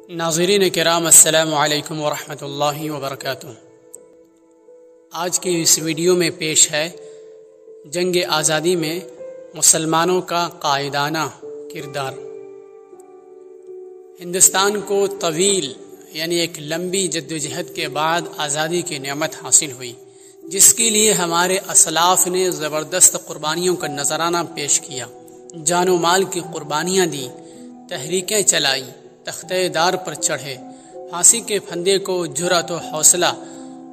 ناظرین کرام السلام علیکم ورحمۃ اللہ وبرکاتہ۔ آج کی اس ویڈیو میں پیش ہے جنگ آزادی میں مسلمانوں کا قائدانہ کردار۔ ہندوستان کو طویل یعنی ایک لمبی جدوجہد کے بعد آزادی کی نعمت حاصل ہوئی، جس کے لیے ہمارے اسلاف نے زبردست قربانیوں کا نذرانہ پیش کیا، جان و مال کی قربانیاں دی، تحریکیں چلائی، تختہ دار پر چڑھے، پھانسی کے پھندے کو جرأت و حوصلہ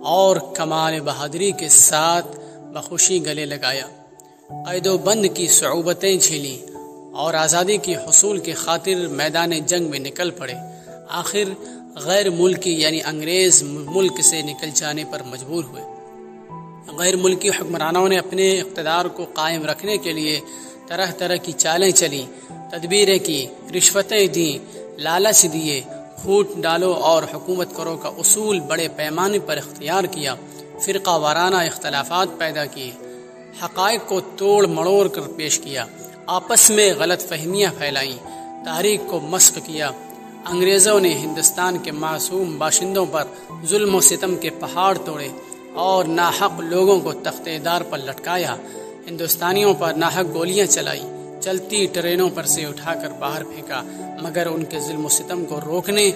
اور کمال بہادری کے ساتھ بخوشی گلے لگایا، قید و بند کی صعوبتیں جھیلی اور آزادی کی حصول کی خاطر میدان جنگ میں نکل پڑے۔ آخر غیر ملکی یعنی انگریز ملک سے نکل جانے پر مجبور ہوئے۔ غیر ملکی حکمرانوں نے اپنے اقتدار کو قائم رکھنے کے لیے طرح طرح کی چالیں چلی، تدبیریں کی، رشوتیں دیں، لالچ دیے، پھوٹ ڈالو اور حکومت کرو کا اصول بڑے پیمانے پر اختیار کیا، فرقہ وارانہ اختلافات پیدا کیے، حقائق کو توڑ مڑوڑ کر پیش کیا، آپس میں غلط فہمیاں پھیلائیں، تاریخ کو مسخ کیا۔ انگریزوں نے ہندوستان کے معصوم باشندوں پر ظلم و ستم کے پہاڑ توڑے اور ناحق لوگوں کو تختہ دار پر لٹکایا، ہندوستانیوں پر ناحق گولیاں چلائی، چلتی ٹرینوں پر سے اٹھا کر باہر پھینکا، مگر ان کے ظلم و ستم کو روکنے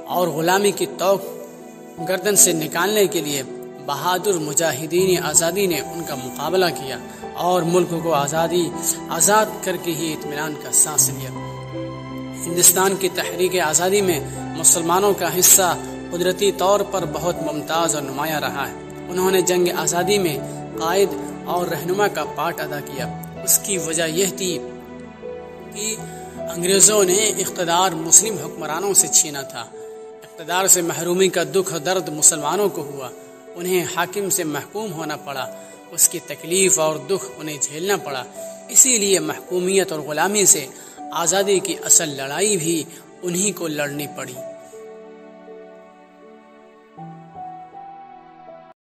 اور غلامی کی توق گردن سے نکالنے کے لیے بہادر مجاہدین آزادی نے ان کا مقابلہ کیا اور ملک کو آزاد کر کے ہی اطمینان کا سانس لیا۔ ہندوستان کی تحریک آزادی میں مسلمانوں کا حصہ قدرتی طور پر بہت ممتاز اور نمایاں رہا ہے۔ انہوں نے جنگ آزادی میں قائد اور رہنما کا پارٹ ادا کیا۔ اس کی وجہ یہ تھی کہ انگریزوں نے اقتدار مسلم حکمرانوں سے چھینا تھا، اقتدار سے محرومی کا دکھ و درد مسلمانوں کو ہوا، انہیں حاکم سے محکوم ہونا پڑا، اس کی تکلیف اور دکھ انہیں جھیلنا پڑا، اسی لیے محکومیت اور غلامی سے آزادی کی اصل لڑائی بھی انہی کو لڑنی پڑی۔